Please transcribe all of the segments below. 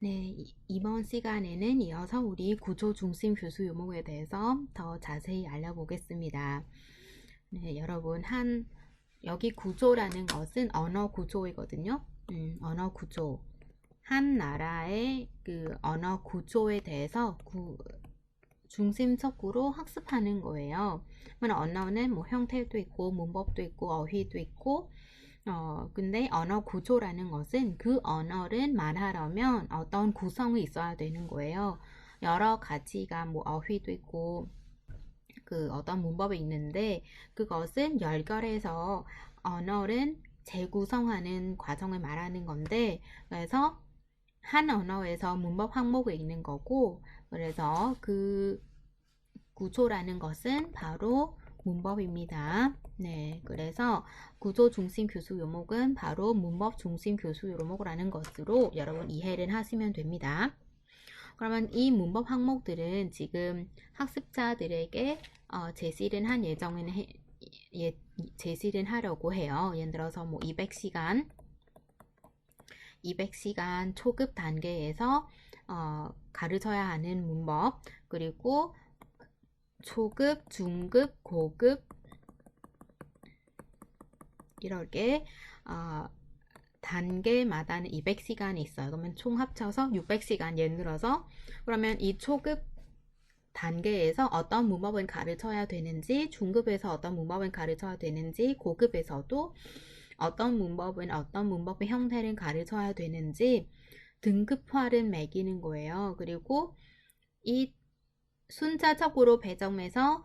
네, 이번 시간에는 이어서 우리 구조 중심 교수 요목에 대해서 더 자세히 알아보겠습니다. 네, 여러분, 여기 구조라는 것은 언어 구조이거든요. 언어 구조. 한 나라의 그 언어 구조에 대해서 중심적으로 학습하는 거예요. 언어는 뭐 형태도 있고, 문법도 있고, 어휘도 있고, 근데 언어 구조라는 것은 그 언어를 말하려면 어떤 구성이 있어야 되는 거예요. 여러 가지가 뭐 어휘도 있고 그 어떤 문법이 있는데 그것은 연결해서 언어를 재구성하는 과정을 말하는 건데 그래서 한 언어에서 문법 항목이 있는 거고 그래서 그 구조라는 것은 바로 문법입니다. 네, 그래서 구조 중심 교수 요목은 바로 문법 중심 교수 요목이라는 것으로 여러분 이해를 하시면 됩니다. 그러면 이 문법 항목들은 지금 학습자들에게 제시를 한 예정에는 제시를 하려고 해요. 예를 들어서 뭐 200시간 초급 단계에서 가르쳐야 하는 문법 그리고 초급, 중급, 고급 이렇게 단계마다는 200시간이 있어요. 그러면 총 합쳐서 600시간 예를 들어서 그러면 이 초급 단계에서 어떤 문법을 가르쳐야 되는지 중급에서 어떤 문법을 가르쳐야 되는지 고급에서도 어떤 문법의 형태를 가르쳐야 되는지 등급화를 매기는 거예요. 그리고 이 순차적으로 배정해서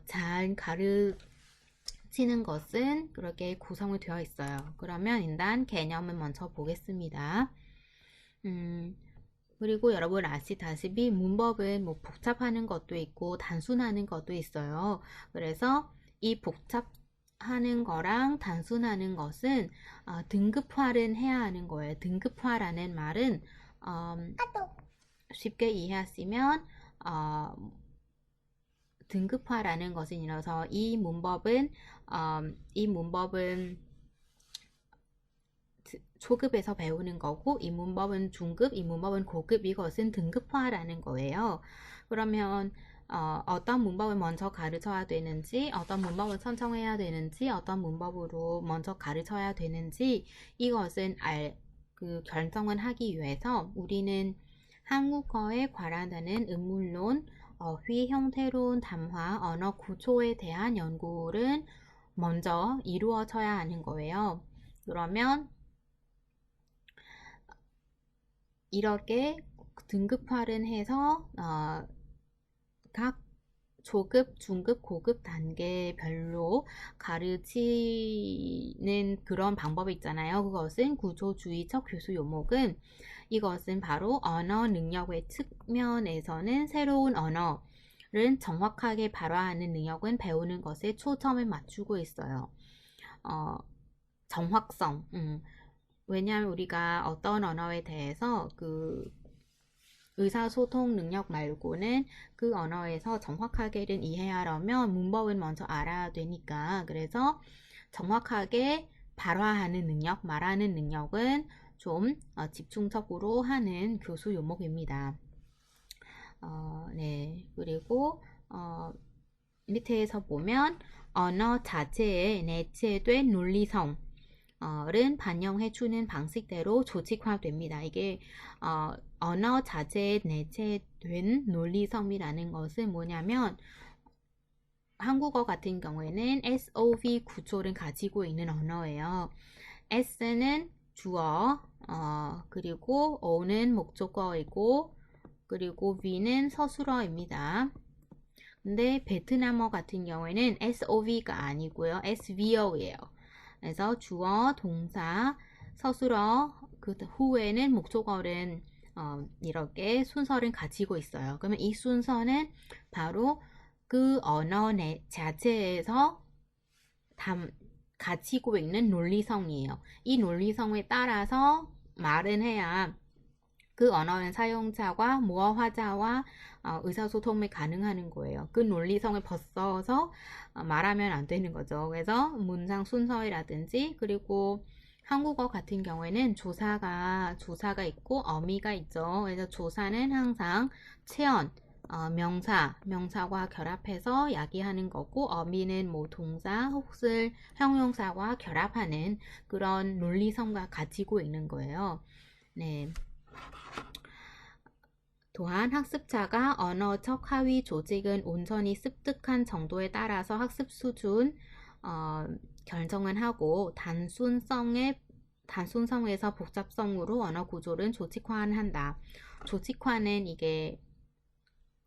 잘 가르치는 것은 그렇게 구성이 되어 있어요. 그러면 일단 개념을 먼저 보겠습니다. 그리고 여러분 아시다시피 문법은 뭐 복잡하는 것도 있고 단순하는 것도 있어요. 그래서 이 복잡하는 거랑 단순하는 것은 등급화를 해야 하는 거예요. 등급화라는 말은 쉽게 이해하시면 등급화라는 것은 이라서 이 문법은 초급에서 배우는 거고 이 문법은 중급, 이 문법은 고급 이것은 등급화라는 거예요. 그러면 어떤 문법을 먼저 가르쳐야 되는지 어떤 문법을 선정해야 되는지 어떤 문법으로 먼저 가르쳐야 되는지 이것은 결정을 하기 위해서 우리는 한국어에 관한하는 음문론, 어휘, 형태론, 담화, 언어 구조에 대한 연구를 먼저 이루어져야 하는 거예요. 그러면 이렇게 등급화를 해서 각 초급, 중급, 고급 단계별로 가르치는 그런 방법이 있잖아요. 그것은 구조주의적 교수 요목은 이것은 바로 언어 능력의 측면에서는 새로운 언어를 정확하게 발화하는 능력은 배우는 것에 초점을 맞추고 있어요. 정확성. 왜냐하면 우리가 어떤 언어에 대해서 그 의사소통 능력 말고는 그 언어에서 정확하게는 이해하려면 문법을 먼저 알아야 되니까 그래서 정확하게 발화하는 능력, 말하는 능력은 좀 집중적으로 하는 교수 요목입니다. 네, 그리고 밑에서 보면 언어 자체에 내재된 논리성 를 반영해주는 방식대로 조직화됩니다. 이게 언어 자체에 내재된 논리성이라는 것은 뭐냐면 한국어 같은 경우에는 SOV 구조를 가지고 있는 언어예요. S는 주어, 그리고 O는 목적어이고 그리고 V는 서술어입니다. 근데 베트남어 같은 경우에는 SOV가 아니고요. SVO예요. 그래서 주어, 동사, 서술어, 그 후에는 목적어는 이렇게 순서를 가지고 있어요. 그러면 이 순서는 바로 그 언어 자체에서 가지고 있는 논리성이에요. 이 논리성에 따라서 말은 해야 그 언어의 사용자와 모어화자와 의사소통이 가능하는 거예요. 그 논리성을 벗어서 말하면 안 되는 거죠. 그래서 문장 순서라든지 그리고 한국어 같은 경우에는 조사가 있고 어미가 있죠. 그래서 조사는 항상 체언, 명사와 결합해서 야기하는 거고, 어미는 뭐 동사 혹은 형용사와 결합하는 그런 논리성과 가지고 있는 거예요. 네. 또한 학습자가 언어적 하위 조직은 온전히 습득한 정도에 따라서 학습 수준 결정은 하고, 단순성에서 복잡성으로 언어 구조를 조직화는 한다. 조직화는 이게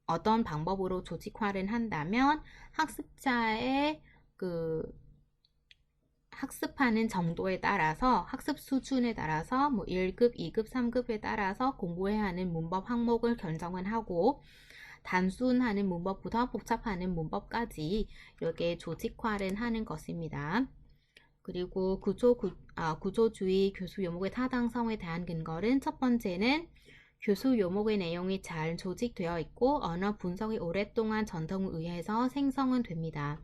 어떤 방법으로 조직화를 한다면 학습자의 그 학습하는 정도에 따라서, 학습 수준에 따라서 뭐 1급, 2급, 3급에 따라서 공부해야 하는 문법 항목을 결정은 하고, 단순하는 문법부터 복잡하는 문법까지 이렇게 조직화를 하는 것입니다. 그리고 구조주의 교수 요목의 타당성에 대한 근거는, 첫 번째는 교수 요목의 내용이 잘 조직되어 있고 언어 분석이 오랫동안 전통에 의해서 생성은 됩니다.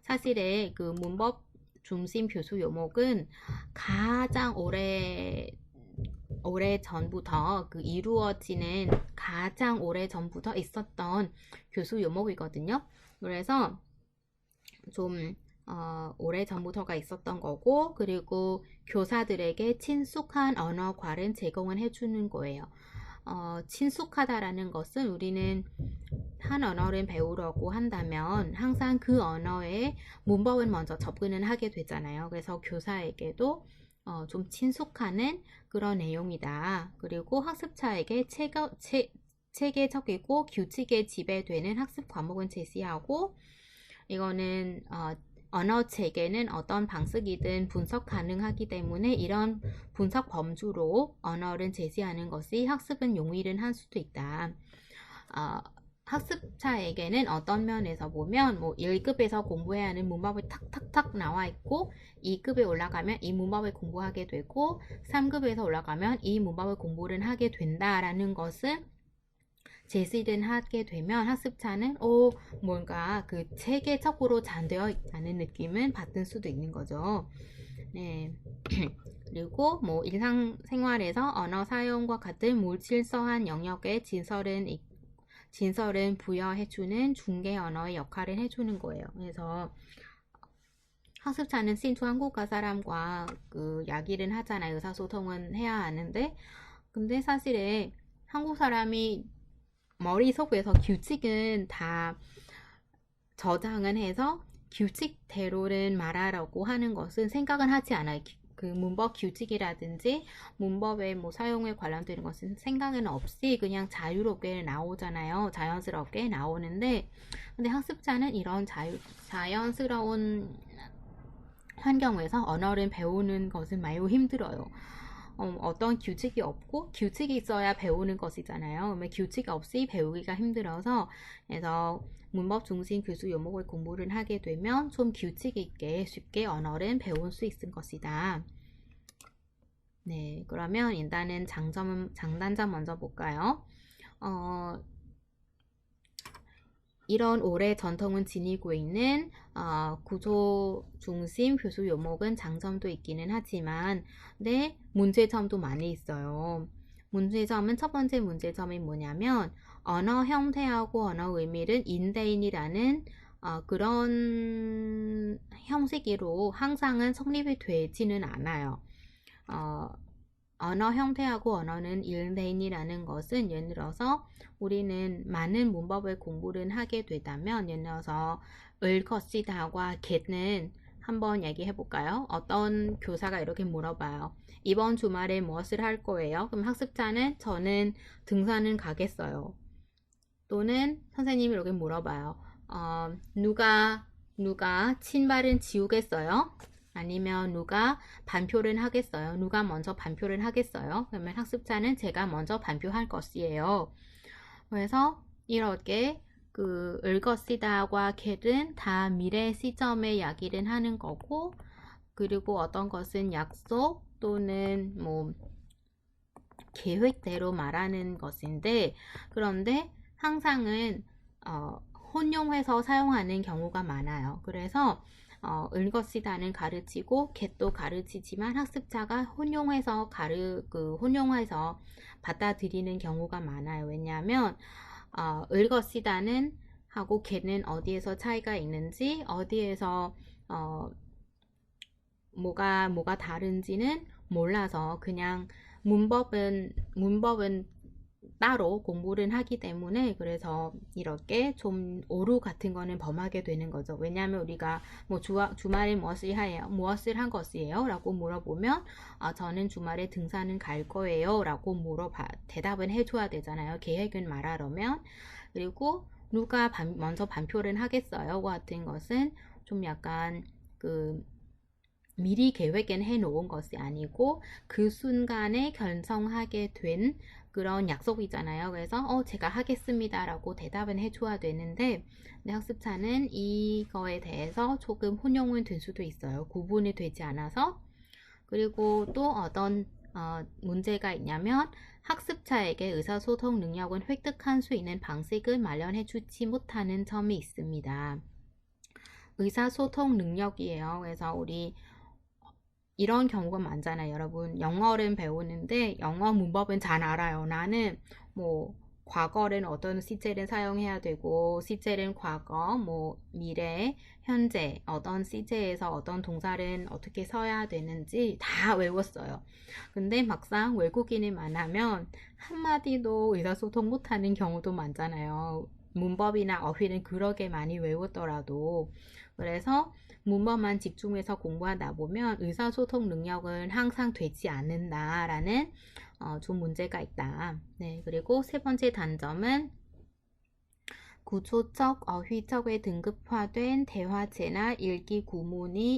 사실에 그 문법 중심 교수 요목은 가장 오래 전부터 이루어지는, 가장 오래 전부터 있었던 교수 요목이거든요. 그래서 좀 오래 전부터가 있었던 거고, 그리고 교사들에게 친숙한 언어과를 제공을 해주는 거예요. 친숙하다라는 것은, 우리는 한 언어를 배우려고 한다면 항상 그 언어의 문법을 먼저 접근을 하게 되잖아요. 그래서 교사에게도 좀 친숙하는 그런 내용이다. 그리고 학습자에게 체계적이고 규칙에 지배되는 학습 과목은 제시하고, 이거는 언어 체계는 어떤 방식이든 분석 가능하기 때문에 이런 분석 범주로 언어를 제시하는 것이 학습은 용이를 할 수도 있다. 학습자에게는 어떤 면에서 보면 뭐 1급에서 공부해야 하는 문법이 탁탁탁 나와 있고, 2급에 올라가면 이 문법을 공부하게 되고, 3급에서 올라가면 이 문법을 공부를 하게 된다라는 것을 제시를 하게 되면 학습자는 뭔가 그 체계적으로 잘 되어 있다는 느낌을 받을 수도 있는 거죠. 네. 그리고 뭐 일상생활에서 언어 사용과 같은 물질서한 영역에 진설은 부여해주는 중개 언어의 역할을 해주는 거예요. 그래서 학습자는 신투 한국어 사람과 이야기를 하잖아요. 의사소통은 해야 하는데, 근데 사실에 한국 사람이 머릿속에서 규칙은 다 저장은 해서 규칙대로는 말하려고 하는 것은 생각은 하지 않아요. 그 문법 규칙이라든지 문법의 뭐 사용에 관련되는 것은 생각은 없이 그냥 자유롭게 나오잖아요. 자연스럽게 나오는데, 근데 학습자는 이런 자연스러운 환경에서 언어를 배우는 것은 매우 힘들어요. 어떤 규칙이 없고, 규칙이 있어야 배우는 것이잖아요. 규칙 없이 배우기가 힘들어서, 그래서 문법 중심 교수 요목을 공부를 하게 되면 좀 규칙 있게 쉽게 언어를 배울 수 있을 것이다. 네, 그러면 일단은 장단점 먼저 볼까요? 이런 오래 전통은 지니고 있는 구조 중심 교수 요목은 장점도 있기는 하지만, 네, 문제점도 많이 있어요. 문제점은, 첫 번째 문제점이 뭐냐면, 언어 형태하고 언어 의미를 인대인이라는 그런 형식으로 항상은 성립이 되지는 않아요. 언어 형태하고 언어는 일대인이라는 것은, 예를 들어서 우리는 많은 문법을 공부를 하게 되다면, 예를 들어서 을 것이다와 get는 한번 얘기해 볼까요? 어떤 교사가 이렇게 물어봐요. 이번 주말에 무엇을 할 거예요? 그럼 학습자는 저는 등산은 가겠어요. 또는 선생님이 이렇게 물어봐요. 누가 신발은 지우겠어요? 아니면 누가 반표를 하겠어요? 누가 먼저 반표를 하겠어요? 그러면 학습자는 제가 먼저 반표할 것이에요. 그래서 이렇게 을 것이다와 get은 다 미래 시점의 이야기를 하는 거고, 그리고 어떤 것은 약속 또는 뭐 계획대로 말하는 것인데, 그런데 항상은 혼용해서 사용하는 경우가 많아요. 그래서 읽어쓰다는 가르치고 get도 가르치지만 학습자가 혼용해서 받아들이는 경우가 많아요. 왜냐하면 읽어쓰다는 하고 get는 어디에서 차이가 있는지, 어디에서 뭐가 다른지는 몰라서 그냥 문법은 따로 공부를 하기 때문에, 그래서 이렇게 좀 오류 같은 거는 범하게 되는 거죠. 왜냐하면 우리가 뭐 주말에 무엇을 한 것이에요? 라고 물어보면 저는 주말에 등산은 갈 거예요 라고 대답은 해줘야 되잖아요. 계획은 말하려면. 그리고 누가 먼저 발표를 하겠어요? 같은 것은 좀 약간 미리 계획은 해놓은 것이 아니고 그 순간에 결정하게 된 그런 약속이잖아요. 그래서 제가 하겠습니다 라고 대답은 해줘야 되는데, 학습자는 이거에 대해서 조금 혼용은 될 수도 있어요. 구분이 되지 않아서. 그리고 또 어떤 문제가 있냐면, 학습자에게 의사소통 능력을 획득할 수 있는 방식을 마련해 주지 못하는 점이 있습니다. 의사소통 능력이에요. 그래서 우리 이런 경우가 많잖아요. 여러분, 영어를 배우는데 영어 문법은 잘 알아요. 나는 뭐 과거는 어떤 시제를 사용해야 되고, 시제는 과거, 뭐 미래, 현재 어떤 시제에서 어떤 동사를 어떻게 써야 되는지 다 외웠어요. 근데 막상 외국인을 만나면 한마디도 의사소통 못하는 경우도 많잖아요. 문법이나 어휘는 그렇게 많이 외웠더라도. 그래서 문법만 집중해서 공부하다 보면 의사소통 능력은 항상 되지 않는다라는 좀 문제가 있다. 네, 그리고 세 번째 단점은 구조적, 어휘적에 등급화된 대화체나 일기 구문이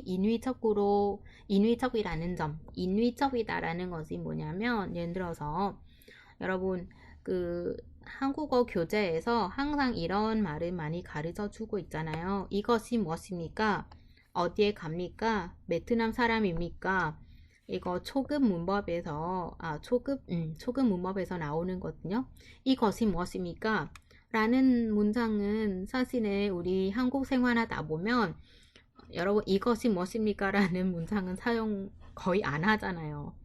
인위적이라는 점. 인위적이다라는 것이 뭐냐면, 예를 들어서 여러분 한국어 교재에서 항상 이런 말을 많이 가르쳐 주고 있잖아요. 이것이 무엇입니까? 어디에 갑니까? 베트남 사람입니까? 이거 초급 문법에서 나오는 거거든요. 이것이 무엇입니까? 라는 문장은 사실은 우리 한국 생활하다 보면 여러분 이것이 무엇입니까? 라는 문장은 사용 거의 안 하잖아요.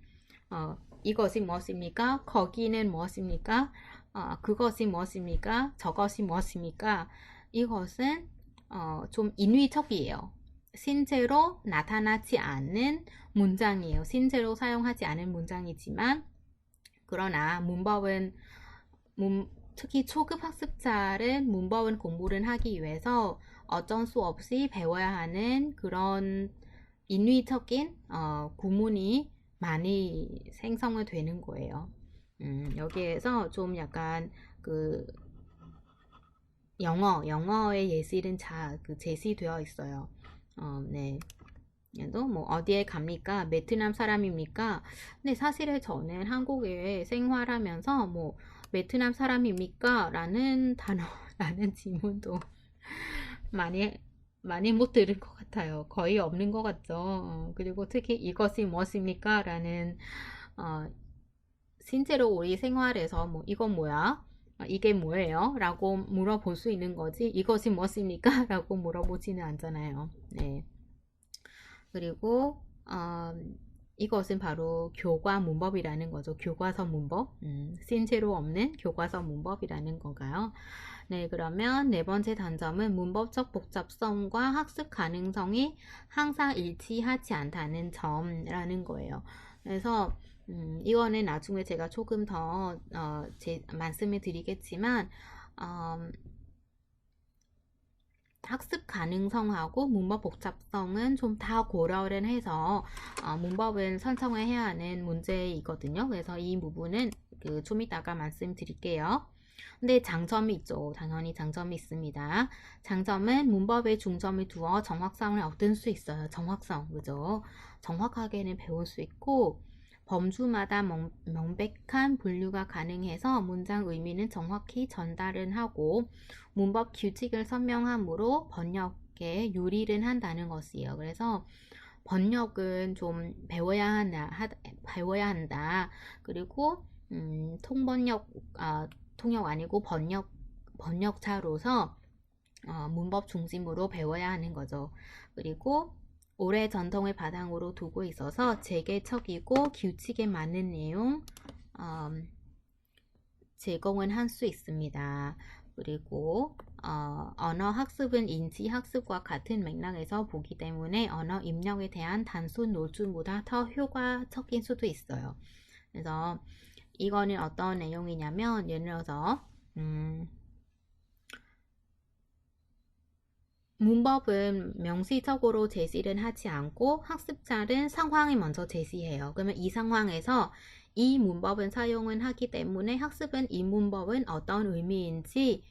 이것이 무엇입니까? 거기는 무엇입니까? 그것이 무엇입니까? 저것이 무엇입니까? 이것은 좀 인위적이에요. 실제로 나타나지 않는 문장이에요. 실제로 사용하지 않은 문장이지만, 그러나 특히 초급 학습자는 문법은 공부를 하기 위해서 어쩔 수 없이 배워야 하는 그런 인위적인 구문이 많이 생성이 되는 거예요. 여기에서 좀 약간 영어의 예시는 제시되어 있어요. 네. 얘도 뭐 어디에 갑니까? 베트남 사람입니까? 근데 사실은 저는 한국에 생활하면서 뭐 베트남 사람입니까? 라는 질문도 많이 못 들은 것 같아요. 거의 없는 것 같죠. 그리고 특히 이것이 무엇입니까? 라는 실제로 우리 생활에서 뭐 이건 뭐야? 이게 뭐예요? 라고 물어볼 수 있는 거지, 이것이 무엇입니까? 라고 물어보지는 않잖아요. 네. 그리고 이것은 바로 교과 문법이라는 거죠. 교과서 문법. 실제로 없는 교과서 문법이라는 건가요? 네, 그러면 네 번째 단점은 문법적 복잡성과 학습 가능성이 항상 일치하지 않다는 점이라는 거예요. 그래서 이거는 나중에 제가 조금 더 말씀을 드리겠지만, 학습 가능성하고 문법 복잡성은 좀 다 고려를 해서 문법을 선정을 해야 하는 문제이거든요. 그래서 이 부분은 좀 이따가 말씀드릴게요. 근데 장점이 있죠. 당연히 장점이 있습니다. 장점은 문법에 중점을 두어 정확성을 얻을 수 있어요. 정확성, 그죠? 정확하게는 배울 수 있고, 범주마다 명백한 분류가 가능해서 문장 의미는 정확히 전달을 하고, 문법 규칙을 선명함으로 번역에 유리를 한다는 것이에요. 그래서 번역은 좀 배워야 한다. 그리고 통역 아니고 번역자로서 문법 중심으로 배워야 하는 거죠. 그리고 오래 전통을 바탕으로 두고 있어서 제개척이고 규칙에 맞는 내용 제공은 할 수 있습니다. 그리고 언어 학습은 인지 학습과 같은 맥락에서 보기 때문에 언어 입력에 대한 단순 노출보다 더 효과적인 수도 있어요. 그래서 이거는 어떤 내용이냐면 예를 들어서 문법은 명시적으로 제시를 하지 않고 학습자는 상황을 먼저 제시해요. 그러면 이 상황에서 이 문법은 사용을 하기 때문에 학습은 이 문법은 어떤 의미인지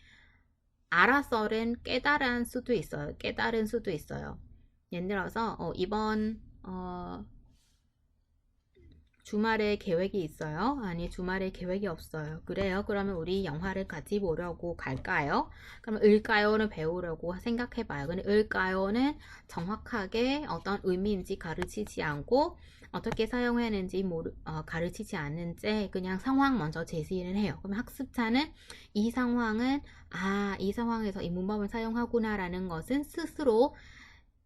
알아서는 깨달은 수도 있어요. 깨달은 수도 있어요. 예를 들어서 이번 주말에 계획이 있어요? 아니, 주말에 계획이 없어요. 그래요? 그러면 우리 영화를 같이 보려고 갈까요? 그러면 을까요를 배우려고 생각해봐요. 근데 을까요는 정확하게 어떤 의미인지 가르치지 않고 어떻게 사용하는지 가르치지 않는 채 그냥 상황 먼저 제시를 해요. 그럼 학습자는 이 상황은 이 상황에서 이 문법을 사용하구나 라는 것은 스스로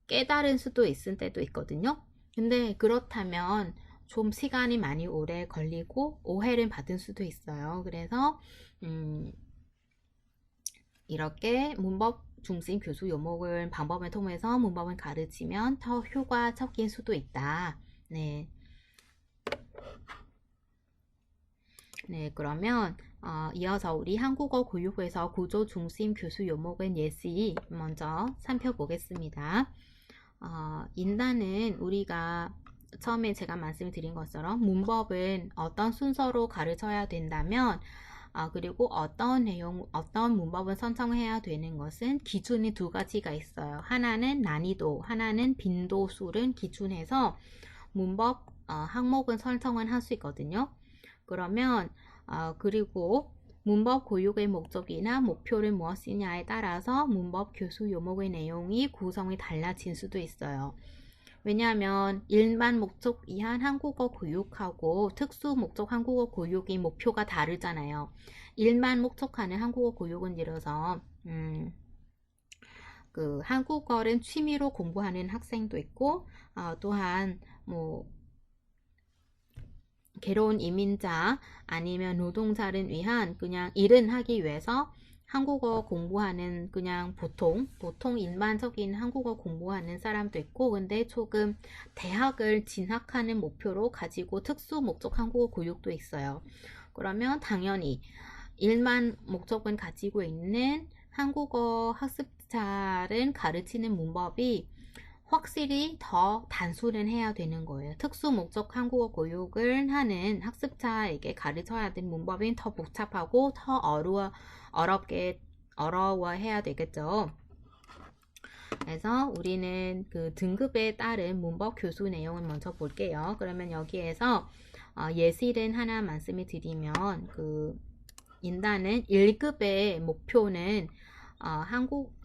깨달을 수도 있을 때도 있거든요. 근데 그렇다면 좀 시간이 많이 오래 걸리고 오해를 받을 수도 있어요. 그래서 이렇게 문법 중심 교수 요목을 방법을 통해서 문법을 가르치면 더 효과적일 수도 있다. 네. 네, 그러면 이어서 우리 한국어 교육에서 구조 중심 교수 요목은 예시 먼저 살펴보겠습니다. 인단은 우리가 처음에 제가 말씀드린 것처럼 문법은 어떤 순서로 가르쳐야 된다면 그리고 어떤 문법을 선정해야 되는 것은 기준이 두 가지가 있어요. 하나는 난이도, 하나는 빈도수를 기준해서 문법 항목은 설정을 할 수 있거든요. 그러면 그리고 문법 교육의 목적이나 목표를 무엇이냐에 따라서 문법 교수 요목의 내용이 구성이 달라질 수도 있어요. 왜냐하면 일반 목적 이한 한국어 교육하고 특수 목적 한국어 교육이 목표가 다르잖아요. 일반 목적하는 한국어 교육은 예를 들어서 그 한국어를 취미로 공부하는 학생도 있고 또한 뭐 괴로운 이민자 아니면 노동자를 위한 그냥 일은 하기 위해서 한국어 공부하는 그냥 보통 일반적인 한국어 공부하는 사람도 있고 근데 조금 대학을 진학하는 목표로 가지고 특수 목적 한국어 교육도 있어요. 그러면 당연히 일반 목적은 가지고 있는 한국어 학습자를 가르치는 문법이 확실히 더 단순은 해야 되는 거예요. 특수 목적 한국어 교육을 하는 학습자에게 가르쳐야 될 문법이 더 복잡하고 더 어려워해야 되겠죠. 그래서 우리는 그 등급에 따른 문법 교수 내용을 먼저 볼게요. 그러면 여기에서 예시를 하나 말씀을 드리면 그 인단은 1급의 목표는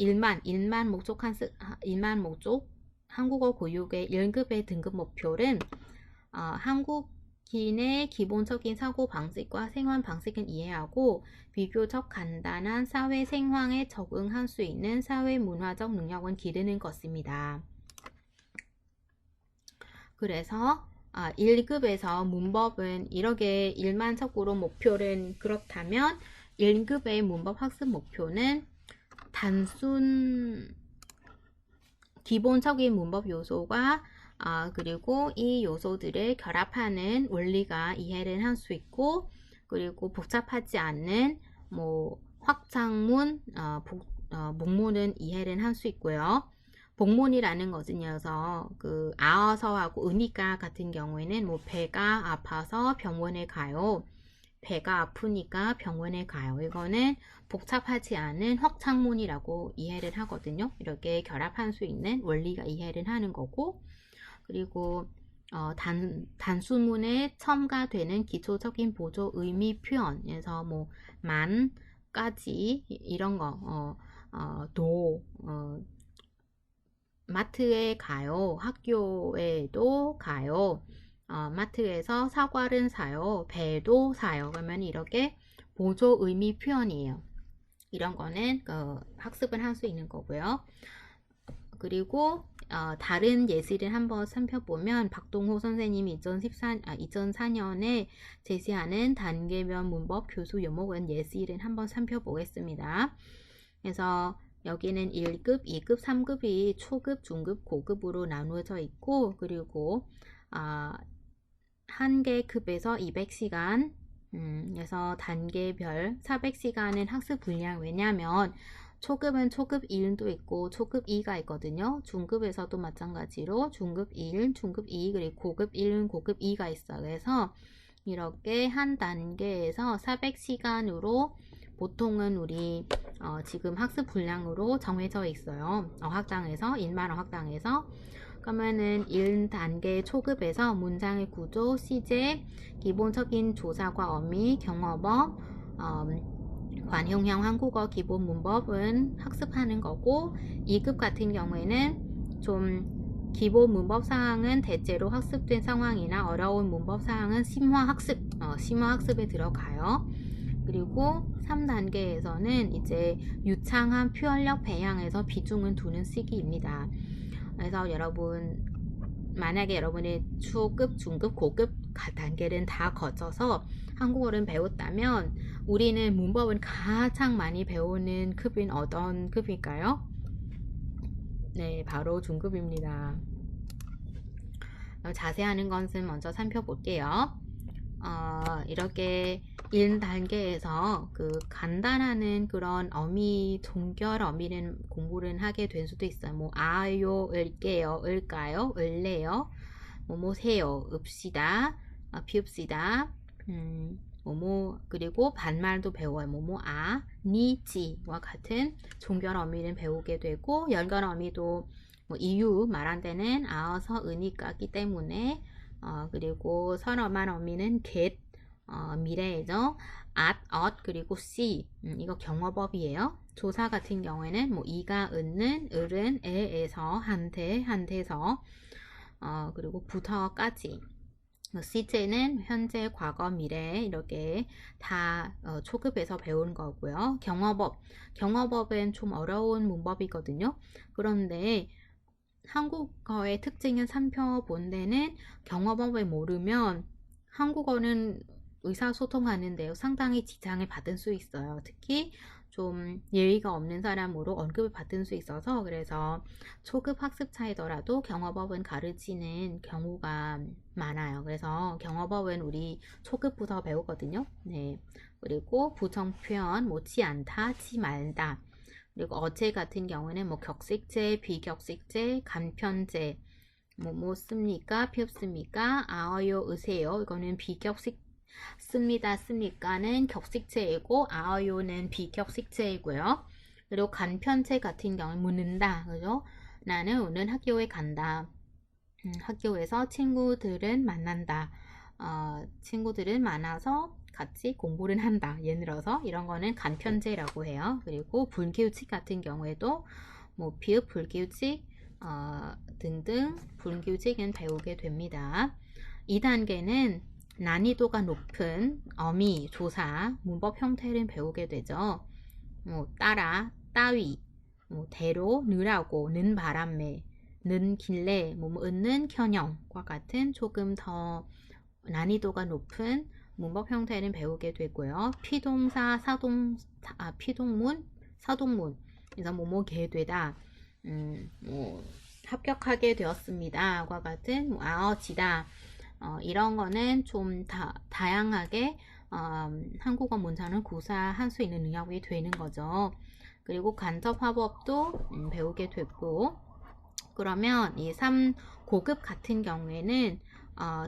일만 목적 한국어 교육의 1급의 등급 목표는 한국인의 기본적인 사고 방식과 생활 방식을 이해하고 비교적 간단한 사회 생활에 적응할 수 있는 사회 문화적 능력을 기르는 것입니다. 그래서 1급에서 문법은 이렇게 일반적으로 목표는 그렇다면 1급의 문법 학습 목표는 단순 기본적인 문법 요소가 그리고 이 요소들을 결합하는 원리가 이해를 할 수 있고 그리고 복잡하지 않는 뭐 확장문, 목문은 이해를 할 수 있고요. 복문이라는 것은 여기서 그 아어서하고 의미가 같은 경우에는 뭐 배가 아파서 병원에 가요. 배가 아프니까 병원에 가요. 이거는 복잡하지 않은 확장문이라고 이해를 하거든요. 이렇게 결합할 수 있는 원리가 이해를 하는 거고 그리고 단수문에 첨가되는 기초적인 보조 의미 표현 그래서 뭐 만까지 이런 거 마트에 가요. 학교에도 가요. 마트에서 사과를 사요. 배도 사요. 그러면 이렇게 보조 의미 표현이에요. 이런 거는 학습을 할 수 있는 거고요. 그리고 다른 예시를 한번 살펴보면 박동호 선생님이 2004년에 제시하는 단계별 문법 교수 요목은 예시를 한번 살펴보겠습니다. 그래서 여기는 1급, 2급, 3급이 초급, 중급, 고급으로 나누어져 있고, 그리고 한 개 급에서 200시간, 그래서 단계별 400시간은 학습 분량. 왜냐면 초급은 초급 1도 있고 초급 2가 있거든요. 중급에서도 마찬가지로 중급 1, 중급 2, 그리고 고급 1, 고급 2가 있어요. 그래서 이렇게 한 단계에서 400시간으로 보통은 우리 지금 학습 분량으로 정해져 있어요. 어학당에서, 인반어학당에서. 그러면은 1단계 초급에서 문장의 구조, 시제, 기본적인 조사과 어미, 경어법, 관용형 한국어 기본 문법은 학습하는 거고, 2급 같은 경우에는 좀 기본 문법 사항은 대체로 학습된 상황이나 어려운 문법 사항은 심화학습에 들어가요. 그리고 3단계에서는 이제 유창한 표현력 배양에서 비중을 두는 시기입니다. 그래서 여러분, 만약에 여러분이 초급, 중급, 고급 단계를 다 거쳐서 한국어를 배웠다면 우리는 문법을 가장 많이 배우는 급인 어떤 급일까요? 네, 바로 중급입니다. 자세한 것은 먼저 살펴볼게요. 이렇게 1단계에서 그 간단한 그런 어미, 종결 어미는 공부를 하게 될 수도 있어요. 뭐 아요, 을게요, 을까요, 을래요, 뭐뭐세요, 읍시다, 비읍시다, 그리고 반말도 배워요. 뭐뭐 니, 지와 같은 종결 어미는 배우게 되고, 연결 어미도 뭐 이유 말한 데는 아어서 은이 까기 때문에, 그리고 선어만 어미는 get, 미래에죠. 그리고 see, 이거 경어법이에요. 조사 같은 경우에는 뭐 이가, 은는, 을은, 에에서, 한테서, 그리고 부터까지. 시제는 현재, 과거, 미래 이렇게 다 초급에서 배운 거고요. 경어법은 좀 어려운 문법이거든요. 그런데 한국어의 특징을 살펴본 데는 경어법을 모르면 한국어는 의사소통하는 데 상당히 지장을 받을 수 있어요. 특히 좀 예의가 없는 사람으로 언급을 받을 수 있어서, 그래서 초급 학습자이더라도 경어법은 가르치는 경우가 많아요. 그래서 경어법은 우리 초급부터 배우거든요. 네. 그리고 부정표현, 치 않다, 치 말다. 그리고 어제 같은 경우는 뭐 격식제, 비격식제, 간편제, 뭐 씁니까, 피읍습니까, 아어요, 으세요. 이거는 비격식 씁니까는 격식제이고, 아어요는 비격식제이고요. 그리고 간편제 같은 경우는 묻는다, 그죠? 나는 오늘 학교에 간다. 학교에서 친구들은 만난다. 친구들은 많아서 같이 공부를 한다. 예를 들어서 이런 거는 간편제라고 해요. 그리고 불규칙 같은 경우에도 뭐 비읍 불규칙 등등 불규칙은 배우게 됩니다. 2단계는 난이도가 높은 어미, 조사, 문법 형태를 배우게 되죠. 뭐 따라, 따위, 뭐 대로, 느라고, 는 바람에, 는 길래, 뭐 은는 켜녕과 같은 조금 더 난이도가 높은 문법 형태는 배우게 되고요. 피동사, 피동문, 사동문. 그래서 뭐뭐 개되다, 뭐 합격하게 되었습니다과 같은 뭐 아어지다, 이런 거는 좀 다양하게 한국어 문장을 구사할 수 있는 능력이 되는 거죠. 그리고 간접화법도 배우게 됐고, 그러면 이 3고급 같은 경우에는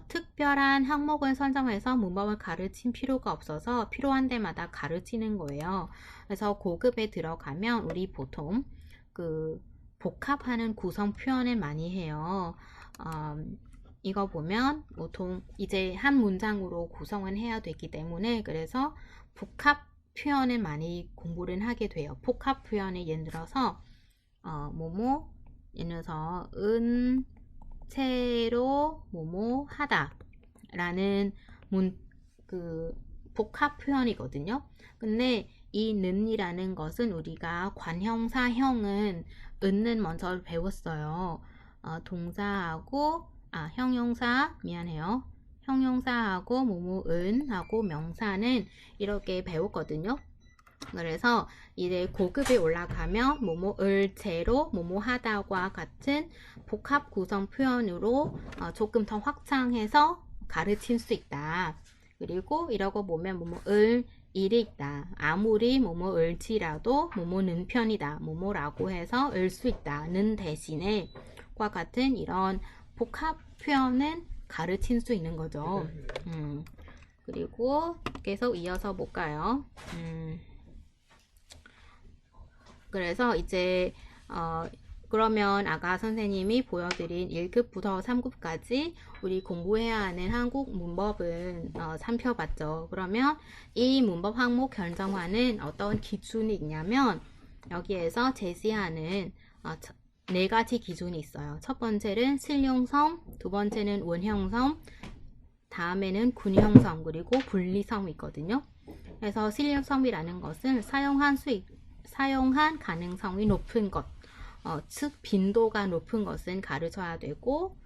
특별한 항목을 선정해서 문법을 가르친 필요가 없어서 필요한 데마다 가르치는 거예요. 그래서 고급에 들어가면 우리 보통 그 복합하는 구성 표현을 많이 해요. 이거 보면 보통 이제 한 문장으로 구성을 해야 되기 때문에, 그래서 복합 표현을 많이 공부를 하게 돼요. 복합 표현을 예를 들어서 예를 들어서 채로 뭐뭐 하다 라는 그 복합 표현이거든요. 근데 이 는이라는 것은 우리가 관형사형은 은는 먼저 배웠어요. 동사하고 형용사 미안해요. 형용사하고 뭐뭐은 하고 명사는 이렇게 배웠거든요. 그래서 이제 고급이 올라가면 뭐뭐을 채로 뭐뭐하다와 같은 복합 구성 표현으로 조금 더 확장해서 가르칠 수 있다. 그리고 이러고 보면 뭐뭐을 일이 있다. 아무리 뭐뭐을지라도 뭐뭐는 편이다. 뭐뭐라고 해서 을 수 있다. 는 대신에 과 같은 이런 복합 표현은 가르칠 수 있는 거죠. 그리고 계속 이어서 볼까요? 그래서 이제 그러면 아까 선생님이 보여드린 1급부터 3급까지 우리 공부해야 하는 한국 문법은 살펴봤죠. 그러면 이 문법 항목 결정하는 어떤 기준이 있냐면 여기에서 제시하는 네 가지 기준이 있어요. 첫 번째는 실용성, 두 번째는 원형성, 다음에는 군형성, 그리고 분리성이 있거든요. 그래서 실용성이라는 것은 사용한 가능성이 높은 것, 즉 빈도가 높은 것은 가르쳐야 되고,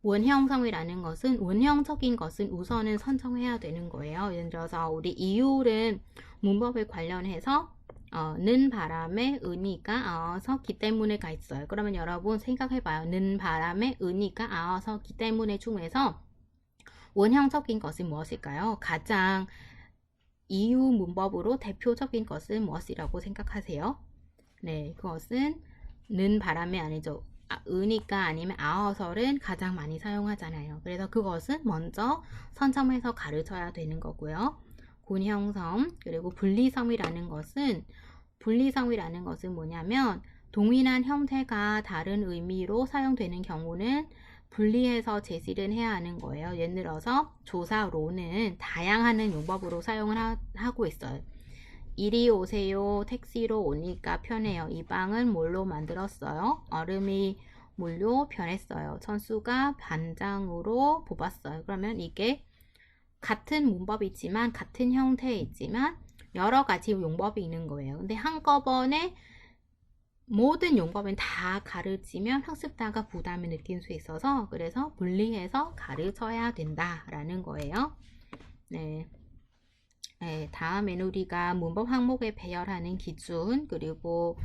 원형성이라는 것은 원형적인 것은 우선은 선정해야 되는 거예요. 예를 들어서 우리 이율은 문법에 관련해서 는 바람에 은이가 아어서기 때문에가 있어요. 그러면 여러분 생각해봐요. 는 바람에 은이가 아어서기 때문에 중에서 원형적인 것은 무엇일까요? 가장 이유 문법으로 대표적인 것은 무엇이라고 생각하세요? 네, 그것은 는 바람에 아니죠. 으니까 아니면 아어설은 가장 많이 사용하잖아요. 그래서 그것은 먼저 선점해서 가르쳐야 되는 거고요. 군형성 그리고 분리성이라는 것은 뭐냐면 동일한 형태가 다른 의미로 사용되는 경우는 분리해서 제시를 해야 하는 거예요. 예를 들어서 조사로는 다양한 용법으로 사용을 하고 있어요. 이리 오세요. 택시로 오니까 편해요. 이 방은 뭘로 만들었어요? 얼음이 물로 변했어요. 천수가 반장으로 뽑았어요. 그러면 이게 같은 문법이지만 같은 형태이지만 여러 가지 용법이 있는 거예요. 근데 한꺼번에 모든 용법은 다 가르치면 학습자가 부담을 느낄 수 있어서 그래서 분리해서 가르쳐야 된다라는 거예요. 네. 네, 다음에는 우리가 문법 항목에 배열하는 기준 그리고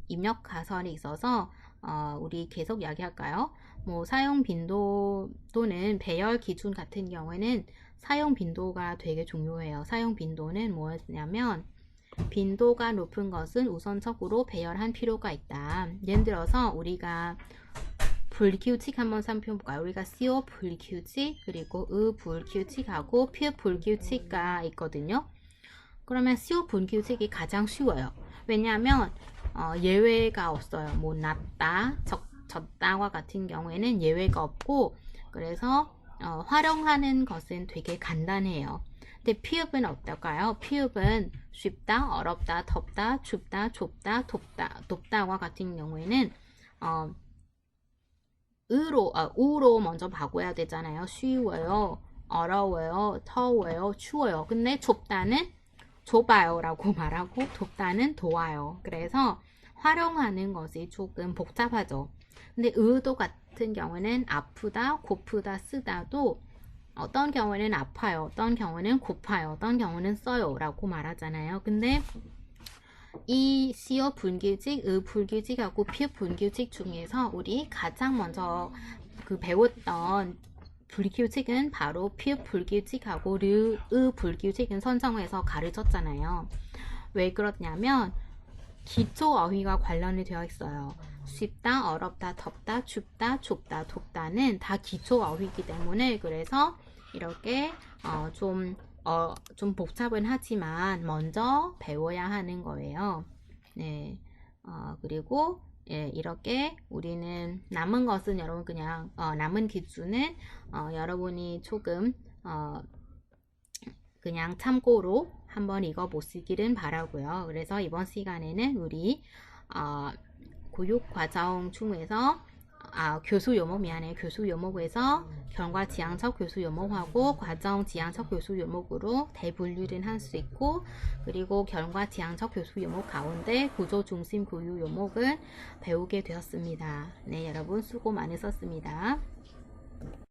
입력 가설이 있어서 우리 계속 이야기할까요? 뭐 사용 빈도 또는 배열 기준 같은 경우에는 사용 빈도가 되게 중요해요. 사용 빈도는 뭐였냐면 빈도가 높은 것은 우선적으로 배열한 필요가 있다. 예를 들어서 우리가 불규칙 한번 살펴볼까요? 우리가 CO 불규칙 그리고 불규칙하고 P 불규칙가 있거든요. 그러면 CO 불규칙이 가장 쉬워요. 왜냐하면 예외가 없어요. 뭐 낮다, 적다와 같은 경우에는 예외가 없고 그래서 활용하는 것은 되게 간단해요. 근데 피읍은 어떨까요? 피읍은 쉽다, 어렵다, 덥다, 춥다, 좁다, 높다와 같은 경우에는 우로 먼저 바꿔야 되잖아요. 쉬워요, 어려워요, 더워요, 추워요. 근데 좁다는 좁아요 라고 말하고 덥다는 더워요. 그래서 활용하는 것이 조금 복잡하죠. 근데 의도 같은 경우는 아프다, 고프다, 쓰다도 어떤 경우에는 아파요, 어떤 경우는 고파요, 어떤 경우는 써요 라고 말하잖아요. 근데 이 시어 불규칙, 불규칙하고 피읍 불규칙 중에서 우리 가장 먼저 배웠던 불규칙은 바로 피읍 불규칙하고 불규칙은 선정해서 가르쳤잖아요. 왜 그렇냐면 기초 어휘가 관련이 되어 있어요. 쉽다, 어렵다, 덥다, 춥다, 좁다, 덥다는 다 기초 어휘이기 때문에 그래서 이렇게 좀 복잡은 하지만 먼저 배워야 하는 거예요. 네. 그리고 이렇게 우리는 남은 것은 여러분 그냥 남은 기준은 여러분이 조금 그냥 참고로 한번 읽어보시기를 바라고요. 그래서 이번 시간에는 우리 교육과정 중에서 교수 요목 미안해. 교수 요목에서 경과 지향적 교수 요목하고 과정 지향적 교수 요목으로 대분류를 할 수 있고, 그리고 경과 지향적 교수 요목 가운데 구조 중심 교육 요목을 배우게 되었습니다. 네, 여러분 수고 많으셨습니다.